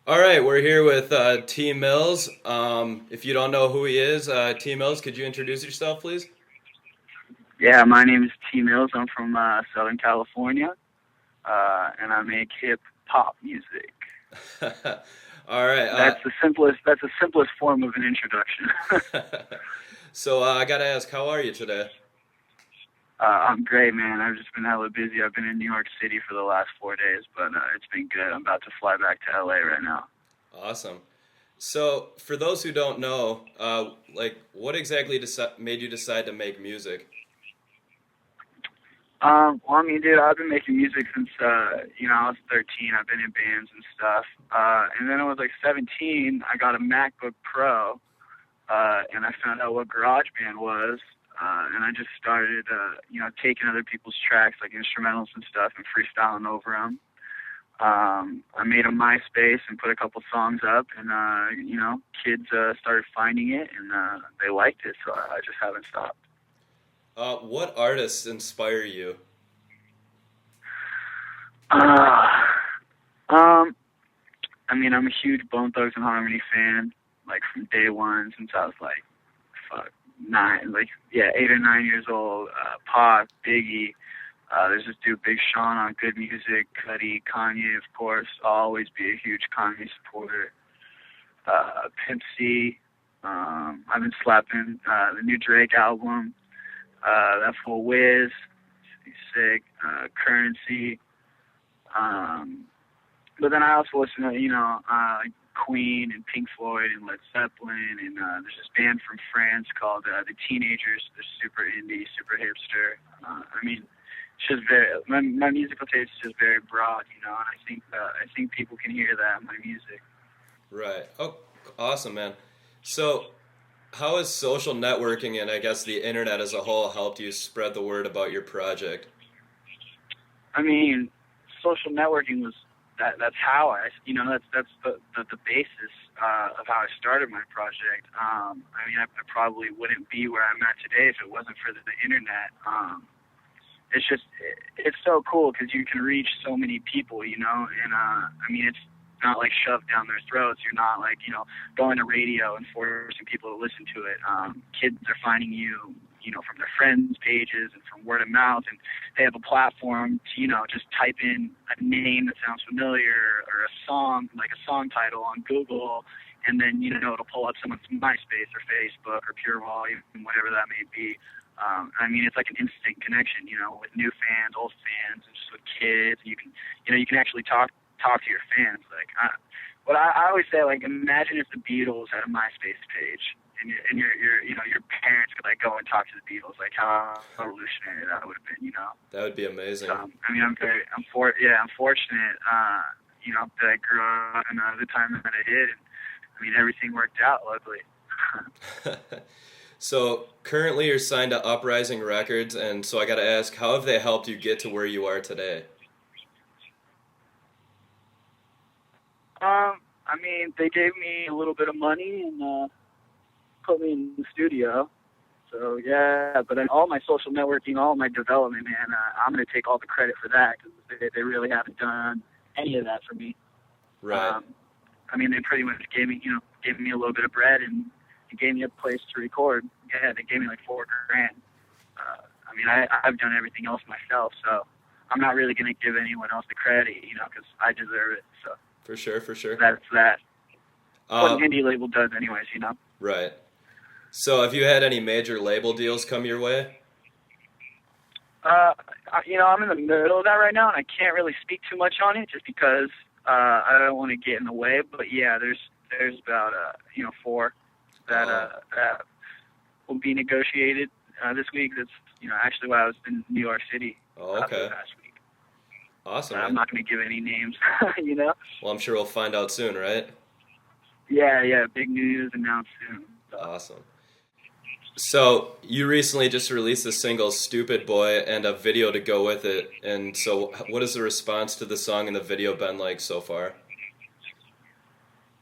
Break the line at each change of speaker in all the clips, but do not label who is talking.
All right, we're here with T Mills. If you don't know who he is, T Mills, could you introduce yourself, please?
Yeah, my name is T Mills. I'm from Southern California, and I make hip hop music.
All right.
That's the simplest form of an introduction.
So I gotta ask, how are you today?
I'm great, man. I've just been hella busy. I've been in New York City for the last 4 days, but it's been good. I'm about to fly back to LA right now.
Awesome. So for those who don't know, what exactly made you decide to make music?
Well, I mean, dude, I've been making music since I was 13. I've been in bands and stuff. And then I was like 17. I got a MacBook Pro, and I found out what GarageBand was, and I just started, taking other people's tracks, like instrumentals and stuff, and freestyling over them. I made a MySpace and put a couple songs up, and kids started finding it, and they liked it, so I just haven't stopped.
What artists inspire you?
Uh, um, I mean, I'm a huge Bone Thugs and Harmony fan, like from day one, since I was like, fuck, 8 or 9 years old. Pac, Biggie. There's this dude Big Sean on Good Music, Cudi, Kanye, of course. I'll always be a huge Kanye supporter. Pimp C. I've been slapping the new Drake album. That full Wiz. He's sick. Currency. But then I also listen to, like Queen and Pink Floyd and Led Zeppelin. And there's this band from France called The Teenagers. They're super indie, super hipster. I mean, it's just my musical taste is just very broad, and I think people can hear that in my music.
Right. Oh, awesome, man. So, how has social networking and I guess the internet as a whole helped you spread the word about your project?
I mean, social networking was that's how that's the basis of how I started my project. I mean, I probably wouldn't be where I'm at today if it wasn't for the internet. It's so cool because you can reach so many people, and I mean, it's not like shoved down their throats. You're not like, going to radio and forcing people to listen to it. Kids are finding you, from their friends' pages and from word of mouth, and they have a platform to, just type in a name that sounds familiar or a song, like a song title on Google, and then, it'll pull up someone's MySpace or Facebook or Pure Volume, whatever that may be. I mean, it's like an instant connection, with new fans, old fans, and just with kids. You can actually talk to your fans. Like, I always say, like, imagine if the Beatles had a MySpace page, and your parents could like go and talk to the Beatles. Like, how revolutionary that would have been.
That would be amazing.
So, I mean, I'm fortunate, that I grew up in the time that I did, and I mean, everything worked out, luckily.
So currently you're signed to Uprising Records, and so I got to ask, how have they helped you get to where you are today?
I mean, they gave me a little bit of money and put me in the studio. So yeah, but then all my social networking, all my development, man, I'm gonna take all the credit for that because they really haven't done any of that for me.
Right.
I mean, they pretty much gave me a little bit of bread and gave me a place to record. Yeah, they gave me like $4,000. I mean, I've done everything else myself, so I'm not really gonna give anyone else the credit, because I deserve it. So
For sure, for sure.
that's that. What an
Um,
indie label does, anyways.
right. So have you had any major label deals come your way?
I'm in the middle of that right now, and I can't really speak too much on it just because I don't want to get in the way. But yeah, there's about four that will be negotiated this week. That's actually why I was in New York City
Oh,
for the
okay.
past week.
Awesome,
I'm
man.
not going to give any names.
Well, I'm sure we'll find out soon, right?
Yeah, big news announced soon. So.
Awesome. So you recently just released the single "Stupid Boy" and a video to go with it. And so, what has the response to the song and the video been like so far?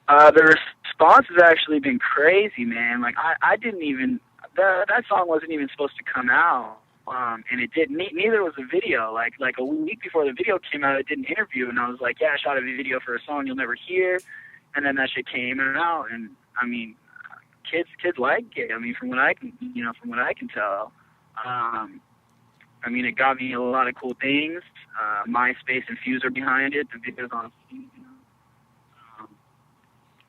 The response has actually been crazy, man. Like I didn't even that song wasn't even supposed to come out, and it didn't. Neither was the video. Like a week before the video came out, I did an interview, and I was like, "Yeah, I shot a video for a song you'll never hear." and then that shit came out, and I mean, kids like it. I mean, from what I can tell. I mean, it got me a lot of cool things. MySpace and Fuse are behind it. The videos on Fuse,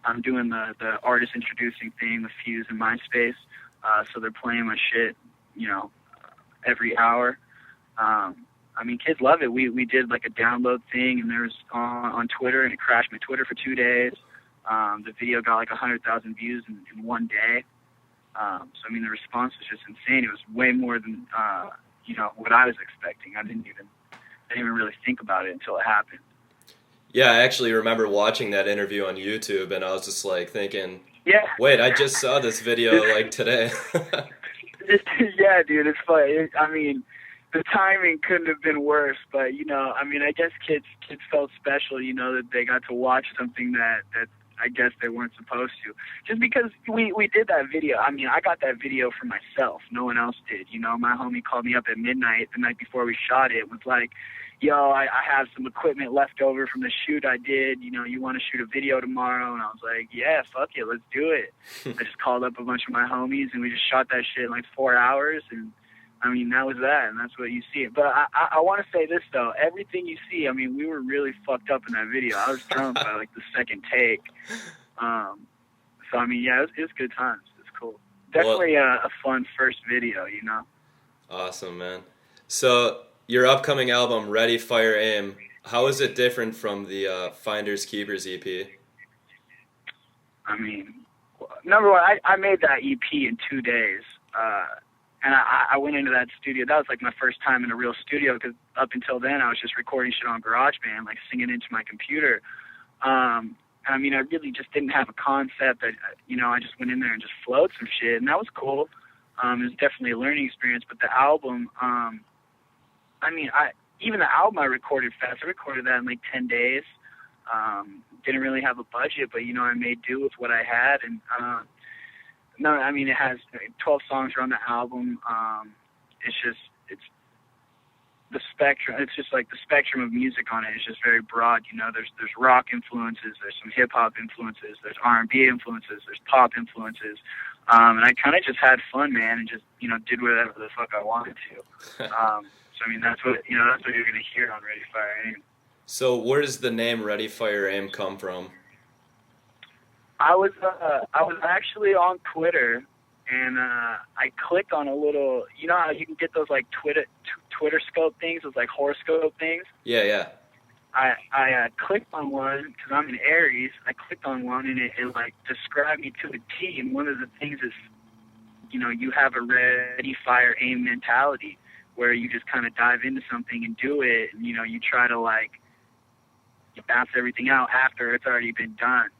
I'm doing the artist introducing thing with Fuse and MySpace. So they're playing my shit, every hour. I mean, kids love it. We did like a download thing, and there's on Twitter, and it crashed my Twitter for 2 days. The video got like 100,000 views in one day. So I mean, the response was just insane. It was way more than what I was expecting. I didn't even really think about it until it happened.
Yeah, I actually remember watching that interview on YouTube, and I was just like thinking,
yeah,
wait, I just saw this video like today.
Yeah, dude, it's funny. I mean, the timing couldn't have been worse, but I mean, I guess kids felt special, that they got to watch something that I guess they weren't supposed to. Just because we did that video. I mean, I got that video for myself. No one else did. My homie called me up at midnight the night before we shot it. Was like, yo, I have some equipment left over from the shoot I did. You want to shoot a video tomorrow? And I was like, yeah, fuck it, let's do it. I just called up a bunch of my homies, and we just shot that shit in like 4 hours. And I mean, that was that, and that's what you see. But I want to say this, though. Everything you see, I mean, we were really fucked up in that video. I was drunk by, like, the second take. So, I mean, yeah, it was good times. It's cool. Definitely a fun first video,
Awesome, man. So, your upcoming album, Ready, Fire, Aim, how is it different from the Finders Keepers EP?
I mean, number one, I made that EP in 2 days. And I went into that studio. That was like my first time in a real studio, because up until then I was just recording shit on GarageBand, like singing into my computer. And I mean, I really just didn't have a concept. I just went in there and just flowed some shit, and that was cool. It was definitely a learning experience. But the album, I mean, even the album I recorded fast. I recorded that in like 10 days. Didn't really have a budget, but I made do with what I had, and no, I mean, it has 12 songs are on the album. It's the spectrum. It's just like the spectrum of music on it is just very broad. There's rock influences, there's some hip hop influences, there's R&B influences, there's pop influences, and I kind of just had fun, man, and just did whatever the fuck I wanted to. So I mean, that's what you're gonna hear on Ready, Fire, Aim.
So where does the name Ready, Fire, Aim come from?
I was actually on Twitter, and I clicked on a little. You know how you can get those like Twitter scope things, those like horoscope things.
Yeah.
I clicked on one because I'm an Aries. I clicked on one, and it like described me to a T. And one of the things is, you have a ready, fire, aim mentality, where you just kind of dive into something and do it, and you try to like bounce everything out after it's already been done.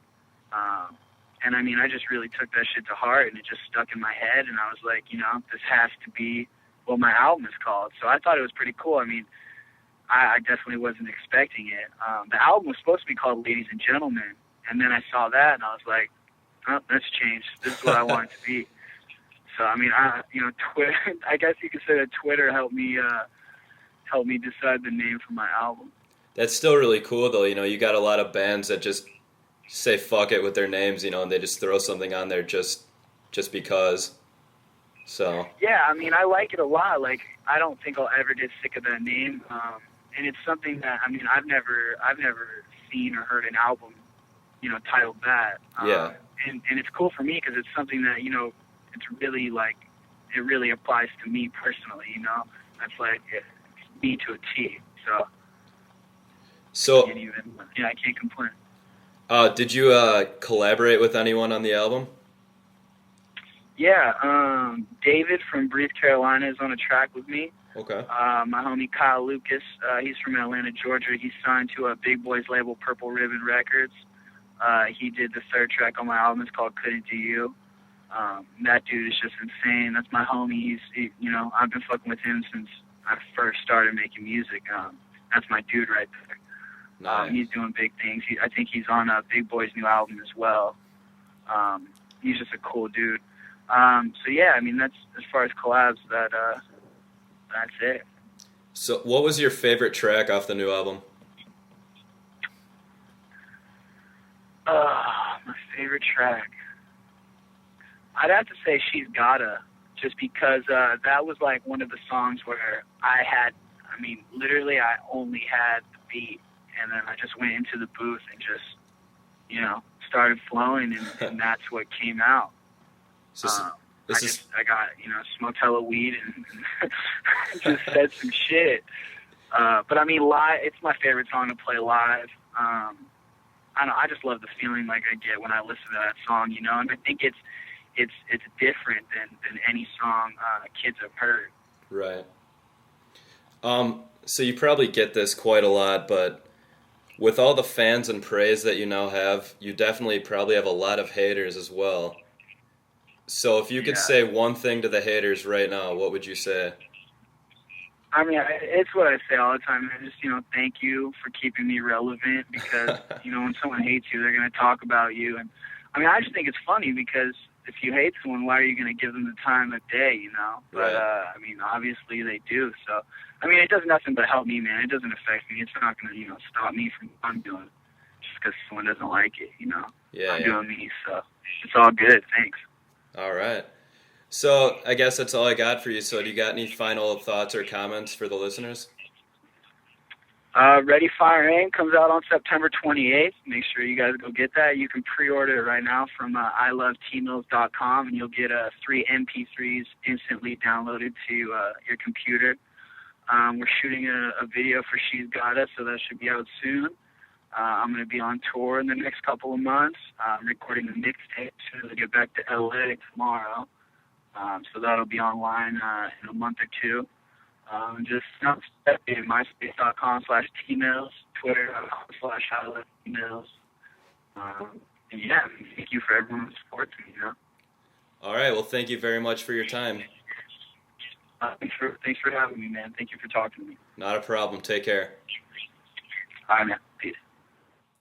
And I mean, I just really took that shit to heart, and it just stuck in my head, and I was like, this has to be what my album is called. So I thought it was pretty cool. I mean, I definitely wasn't expecting it. The album was supposed to be called Ladies and Gentlemen, and then I saw that, and I was like, oh, that's changed. This is what I want it to be. So I mean, Twitter. I guess you could say that Twitter helped me decide the name for my album.
That's still really cool, though. You got a lot of bands that just say fuck it with their names, and they just throw something on there just because. So
yeah, I mean, I like it a lot. Like, I don't think I'll ever get sick of that name. And it's something that, I mean, I've never seen or heard an album, titled that.
Yeah.
And it's cool for me because it's something that it's really like, it really applies to me personally. That's like me to a T. So I can't complain.
Did you collaborate with anyone on the album?
Yeah, David from Breathe Carolina is on a track with me.
Okay.
My homie Kyle Lucas, he's from Atlanta, Georgia. He's signed to a Big Boys label, Purple Ribbon Records. He did the third track on my album. It's called Couldn't Do You. That dude is just insane. That's my homie. I've been fucking with him since I first started making music. That's my dude right there.
Nice.
He's doing big things. I think he's on Big Boy's new album as well. He's just a cool dude. So yeah, I mean, that's as far as collabs. That's it.
So, what was your favorite track off the new album?
favorite track. I'd have to say She's Gotta, just because that was like one of the songs where literally I only had the beat, and then I just went into the booth and just, started flowing, and that's what came out. I got, smoked weed and just said some shit. But I mean, live, it's my favorite song to play live. I don't know, I just love the feeling like I get when I listen to that song, and I think it's different than any song kids have heard.
Right. So you probably get this quite a lot, but with all the fans and praise that you now have, you definitely probably have a lot of haters as well. So if you could say one thing to the haters right now, what would you say?
I mean, it's what I say all the time. I just, thank you for keeping me relevant, because, when someone hates you, they're going to talk about you. And I mean, I just think it's funny, because if you hate someone, why are you going to give them the time of day, But,
right.
I mean, obviously they do. So, I mean, it does nothing but help me, man. It doesn't affect me. It's not going to, stop me from what I'm doing just because someone doesn't like it,
Yeah,
I'm doing me, so it's all good. Thanks.
All right. So I guess that's all I got for you. So do you got any final thoughts or comments for the listeners?
Ready, Fire, Aim comes out on September 28th. Make sure you guys go get that. You can pre-order it right now from ilovetmills.com, and you'll get 3 MP3s instantly downloaded to your computer. We're shooting a video for She's Gotta, so that should be out soon. I'm going to be on tour in the next couple of months. I'm recording a mixtape soon as I get back to LA tomorrow. So that'll be online in a month or two. Just myspace.com/tmails, twitter.com/ilovetmills. And yeah, thank you for everyone who supports me,
All right. Well, thank you very much for your time.
Thanks for having me, man. Thank you for talking to me.
Not a problem. Take care.
Bye, man.